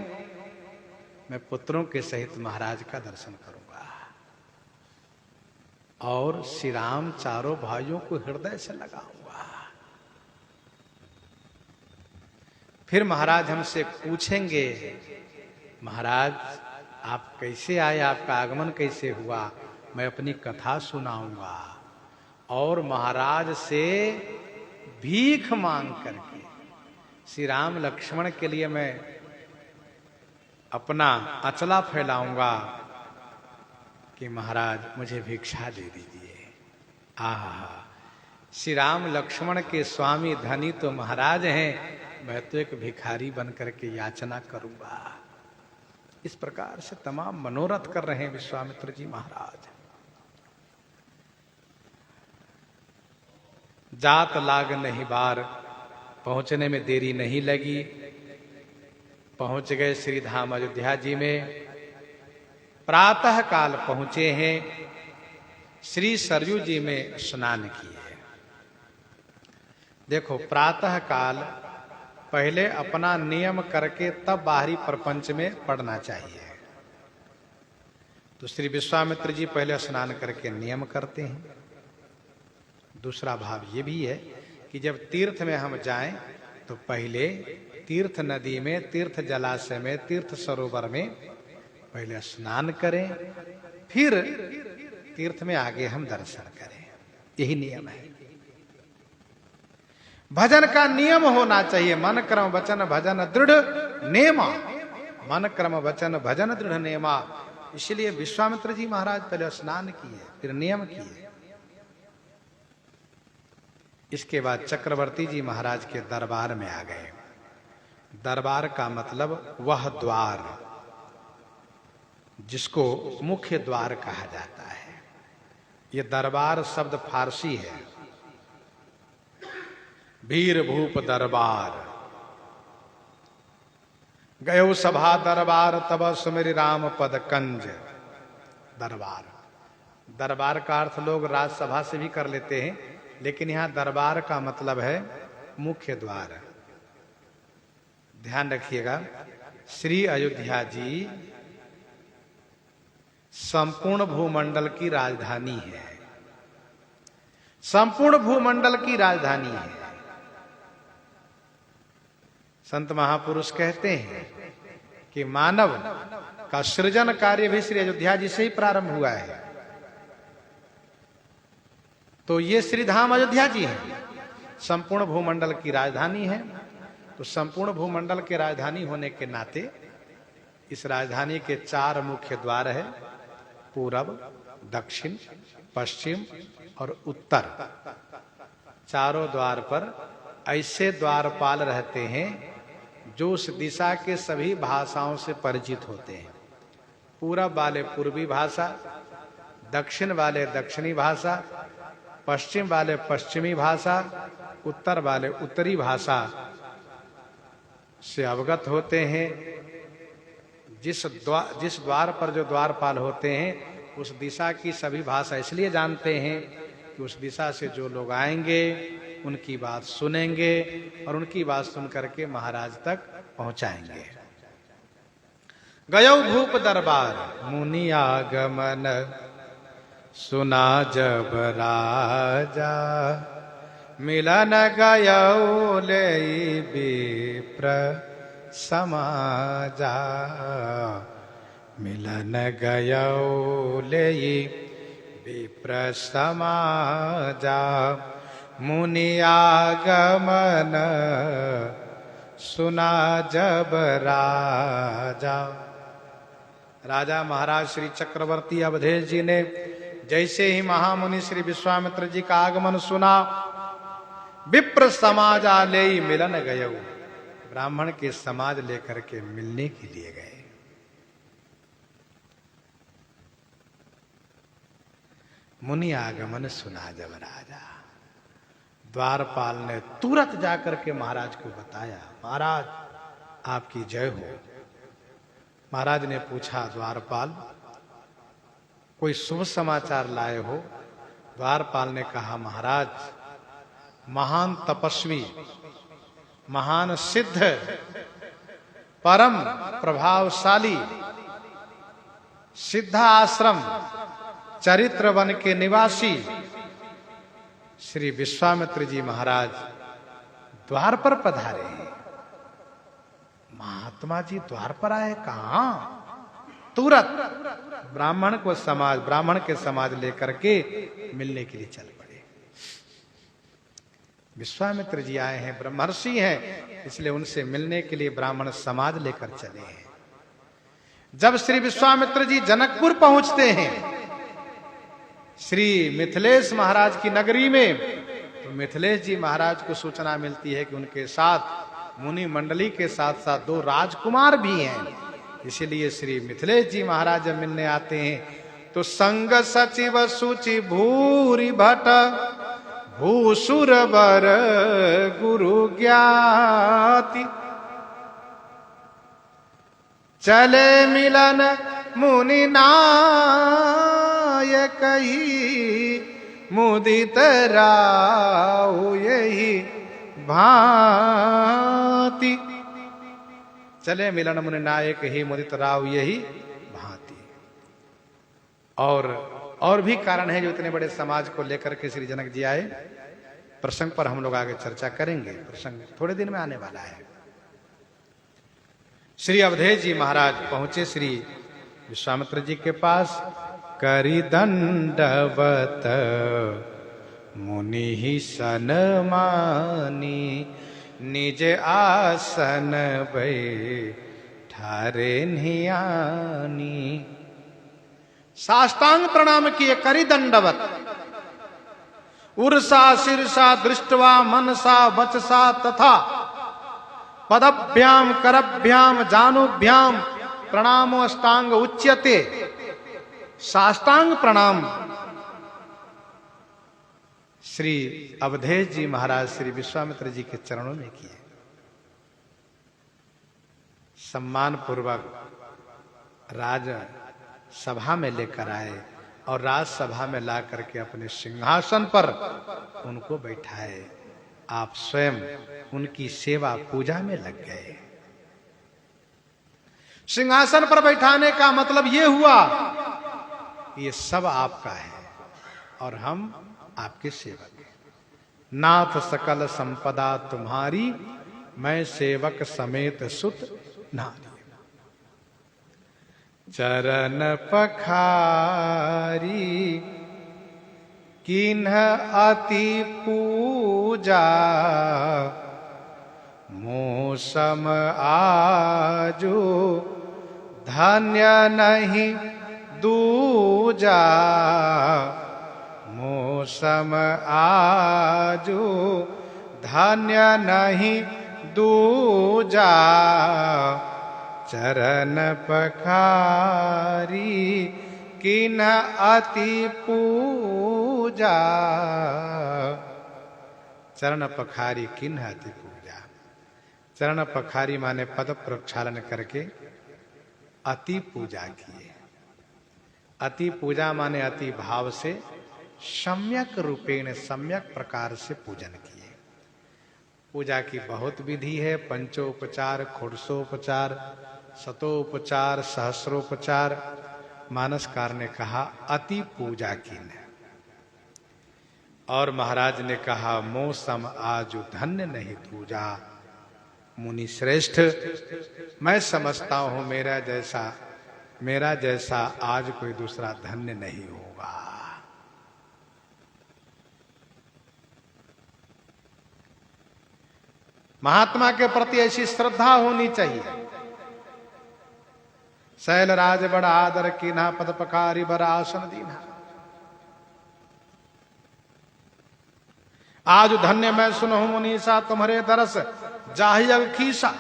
A: मैं पुत्रों के सहित महाराज का दर्शन करूंगा और श्री राम चारों भाइयों को हृदय से लगाऊंगा। फिर महाराज हमसे पूछेंगे, महाराज आप कैसे आए, आपका आगमन कैसे हुआ? मैं अपनी कथा सुनाऊंगा और महाराज से भीख मांग करके श्री राम लक्ष्मण के लिए मैं अपना अचला फैलाऊंगा कि महाराज मुझे भिक्षा दे दीजिए। आहा, श्री राम लक्ष्मण के स्वामी धनी तो महाराज हैं, मैं तो एक भिखारी बन करके याचना करूंगा। इस प्रकार से तमाम मनोरथ कर रहे हैं विश्वामित्र जी महाराज। जात लाग नहीं बार, पहुंचने में देरी नहीं लगी। पहुंच गए श्री धाम अयोध्या जी में। प्रातः काल पहुंचे हैं, श्री सरयू जी में स्नान किए। देखो, प्रातः काल पहले अपना नियम करके तब बाहरी प्रपंच में पड़ना चाहिए। तो श्री विश्वामित्र जी पहले स्नान करके नियम करते हैं। दूसरा भाव ये भी है कि जब तीर्थ में हम जाएं तो पहले तीर्थ नदी में, तीर्थ जलाशय में, तीर्थ सरोवर में पहले स्नान करें, फिर तीर्थ में आगे हम दर्शन करें। यही नियम है। भजन का नियम होना चाहिए। मन क्रम वचन भजन दृढ़ नेमा, मन क्रम वचन भजन दृढ़ नेमा। इसलिए विश्वामित्र जी महाराज पहले स्नान किए, फिर नियम किए। इसके बाद चक्रवर्ती जी महाराज के दरबार में आ गए। दरबार का मतलब वह द्वार जिसको मुख्य द्वार कहा जाता है। ये दरबार शब्द फारसी है। वीर भूप दरबार, गयो सभा दरबार, तब सुमिर राम पद कंज। दरबार, दरबार का अर्थ लोग राजसभा से भी कर लेते हैं, लेकिन यहां दरबार का मतलब है मुख्य द्वार। ध्यान रखिएगा, श्री अयोध्या जी संपूर्ण भूमंडल की राजधानी है। संपूर्ण भूमंडल की राजधानी है। संत महापुरुष कहते हैं कि मानव का सृजन कार्य भी श्री अयोध्या जी से ही प्रारंभ हुआ है। तो ये श्री धाम अयोध्या जी है, संपूर्ण भूमंडल की राजधानी है। तो संपूर्ण भूमंडल के राजधानी होने के नाते इस राजधानी के 4 मुख्य द्वार है, पूरब, दक्षिण, पश्चिम और उत्तर। चारों द्वार पर ऐसे द्वारपाल रहते हैं जो उस दिशा के सभी भाषाओं से परिचित होते हैं। पूरब वाले पूर्वी भाषा, दक्षिण वाले दक्षिणी भाषा, पश्चिम वाले पश्चिमी भाषा, उत्तर वाले उत्तरी भाषा से अवगत होते हैं। जिस द्वार पर जो द्वारपाल होते हैं उस दिशा की सभी भाषा इसलिए जानते हैं कि उस दिशा से जो लोग आएंगे उनकी बात सुनेंगे और उनकी बात सुन करके महाराज तक पहुंचाएंगे। गयो भूप दरबार मुनि आगमन सुना जब राजा मिलन गयो ले विप्र समाजा मिलन गयो ले विप्र समाजा मुनि आगमन सुना जब राजा। राजा महाराज श्री चक्रवर्ती अवधेश जी ने जैसे ही महामुनि श्री विश्वामित्र जी का आगमन सुना, विप्र समाज ले मिलन गयो, ब्राह्मण के समाज लेकर के मिलने के लिए गए। मुनि आगमन सुना जब राजा, द्वारपाल ने तुरंत जाकर के महाराज को बताया, महाराज आपकी जय हो। महाराज ने पूछा, द्वारपाल कोई शुभ समाचार लाए हो? द्वारपाल ने कहा, महाराज महान तपस्वी, महान सिद्ध, परम प्रभावशाली सिद्धा आश्रम चरित्र वन के निवासी श्री विश्वामित्र जी महाराज द्वार पर पधारे हैं। महात्मा जी द्वार पर आए, कहां? तुरंत ब्राह्मण के समाज लेकर के मिलने के लिए चल पड़े। विश्वामित्र जी आए हैं, ब्रह्मर्षि हैं, इसलिए उनसे मिलने के लिए ब्राह्मण समाज लेकर चले हैं। जब श्री विश्वामित्र जी जनकपुर पहुंचते हैं, श्री मिथिलेश महाराज की नगरी में, तो मिथिलेश जी महाराज को सूचना मिलती है कि उनके साथ मुनि मंडली के साथ साथ 2 राजकुमार भी हैं। इसीलिए श्री मिथिलेश जी महाराज जब मिलने आते हैं तो संग सचिव सुचि भूरि भट भूसुर बर गुरु ज्ञाति चले मिलन मुनि नायक ही मुदित राउ यही भांति। चले मिलन मुनि नायक ही मुदित राव यही भांति। और भी कारण है जो इतने बड़े समाज को लेकर के श्री जनक जी आए। प्रसंग पर हम लोग आगे चर्चा करेंगे, प्रसंग थोड़े दिन में आने वाला है। श्री अवधेश जी महाराज पहुंचे श्री विश्वामित्र जी के पास। करि दंडवत मुनि ही सनमानी निज आसन बैठारे नियानी। साष्टांग प्रणाम किए, करि दंडवत, उर्सा शीर्षा दृष्टवा मनसा वचसा तथा पदभ्याम करभ्याम जानुभ्याम प्रणामो अष्टांग उच्यते। साष्टांग प्रणाम श्री अवधेश जी महाराज श्री विश्वामित्र जी के चरणों में किए। सम्मान पूर्वक राज सभा में लेकर आए और राजसभा में ला करके अपने सिंहासन पर उनको बैठाए। आप स्वयं उनकी सेवा पूजा में लग गए। सिंहासन पर बैठाने का मतलब यह हुआ ये सब आपका है और हम आपके सेवक हैं। नाथ सकल संपदा तुम्हारी, मैं सेवक समेत सुत नारी। चरण पखारी किन्ह अति पूजा, मौसम आजो धन्य नहीं दूजा। मौसम आजो धन्य नहीं दूजा, चरण पखारी किन्ह अति पूजा। चरण पखारी किन्ह अति पूजा। चरण पखारी माने पद प्रक्षालन करके अति पूजा किए। अति पूजा माने अति भाव से सम्यक रूपेण सम्यक प्रकार से पूजन किए। पूजा की बहुत विधि है, पंचोपचार, खोड़सोपचार, शतोपचार, सहस्रोपचार। मानसकार ने कहा अति पूजा की ने। और महाराज ने कहा मौसम आजु धन्य नहीं पूजा। मुनि श्रेष्ठ, मैं समझता हूं मेरा जैसा आज कोई दूसरा धन्य नहीं होगा। महात्मा के प्रति ऐसी श्रद्धा होनी चाहिए। शैलराज बड़ा आदर कीन्हा, पद पकारी बड़ा आसन दीन्हा। आज धन्य मैं सुनहु मुनीसा, तुम्हारे दरस जाहि जग खीसा।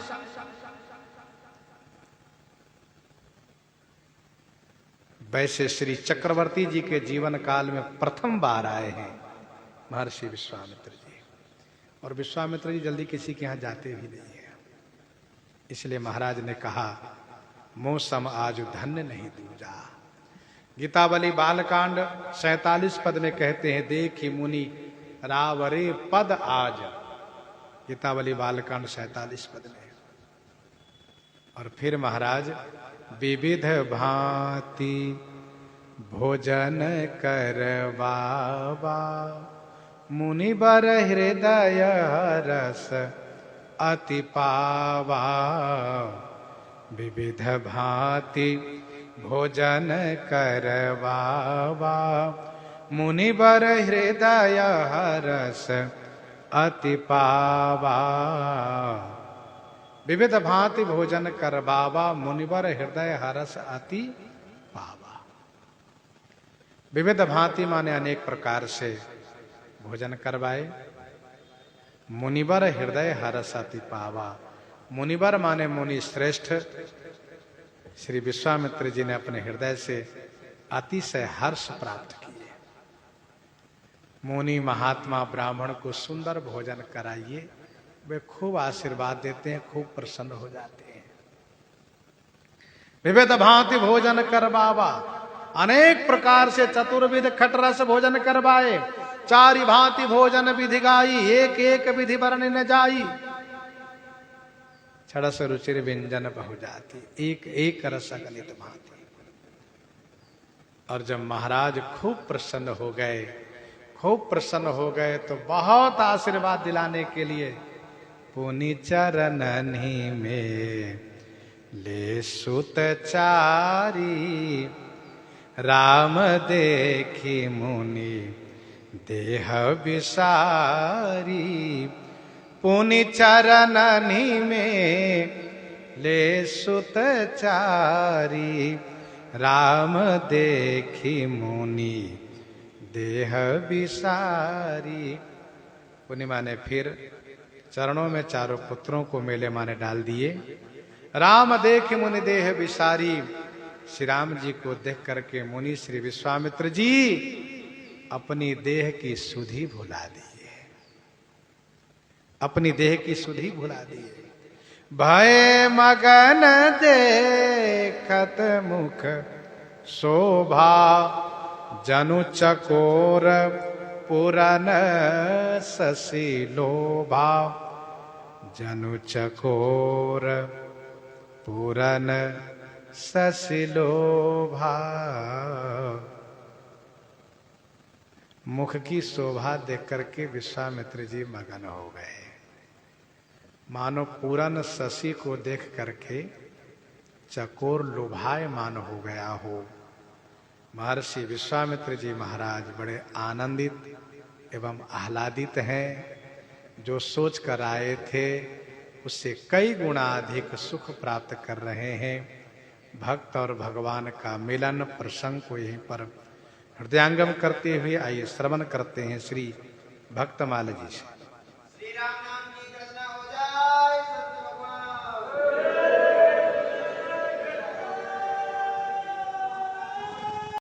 A: वैसे श्री चक्रवर्ती जी के जीवन काल में प्रथम बार आए हैं महर्षि विश्वामित्र जी। और विश्वामित्र जी जल्दी किसी के यहां जाते भी नहीं है। इसलिए महाराज ने कहा मौसम आज धन्य नहीं दूजा। गीतावली बालकांड 47 पद में कहते हैं देखी मुनि रावरे पद आज। गीतावली बालकांड 47 पद में। और फिर महाराज विविध भांति भोजन करवावा, मुनिवर हृदय रस अति पावा। विविध भांति भोजन करवावा, मुनिवर हृदय रस अति पावा। विविध भांति भोजन करवावा, मुनिवर हृदय हरस अति पावा। विविध भांति माने अनेक प्रकार से भोजन करवाए। मुनिवर हृदय हरस अति पावा। मुनिवर माने मुनि श्रेष्ठ। श्री विश्वामित्र जी ने अपने हृदय से अतिशय हर्ष प्राप्त किए। मुनि महात्मा ब्राह्मण को सुंदर भोजन कराइए, वे खूब आशीर्वाद देते हैं, खूब प्रसन्न हो जाते हैं। विविध भांति भोजन करवावा, अनेक प्रकार से चतुर्विध खटरस भोजन करवाए। चारि भांति भोजन विधि गाई, एक एक विधि वर्णि न जाई। छड़स रुचिर व्यंजन बहु जाति, एक एक रस गणित भांति। और जब महाराज खूब प्रसन्न हो गए तो बहुत आशीर्वाद दिलाने के लिए पुनि चरणनि में ले सुत चारी। राम देखी मुनि देह विसारी। पुनि चरणनि में ले सुत चारी। राम देखी मुनि देह विसारी। पुनि माने फिर चरणों में चारों पुत्रों को मेले माने डाल दिए। राम देख मुनि देह विसारी। श्री राम जी को देख करके मुनि श्री विश्वामित्र जी अपनी देह की सुधि भुला दिए। अपनी देह की सुधि भुला दिए। भय मगन देखत मुख शोभा। जनु चकोर पुरन शशि लोभा। जनु चकोर पुरन शशि लोभा। मुख की शोभा देख करके विश्वामित्र जी मगन हो गए। मानो पूरन शशि को देख करके चकोर लुभायमान हो गया हो। महर्षि विश्वामित्र जी महाराज बड़े आनंदित एवं आह्लादित हैं। जो सोच कर आए थे उससे कई गुना अधिक सुख प्राप्त कर रहे हैं। भक्त और भगवान का मिलन प्रसंग को यहीं पर हृदयांगम करते हुए आइए श्रवण करते हैं श्री भक्तमाल जी से।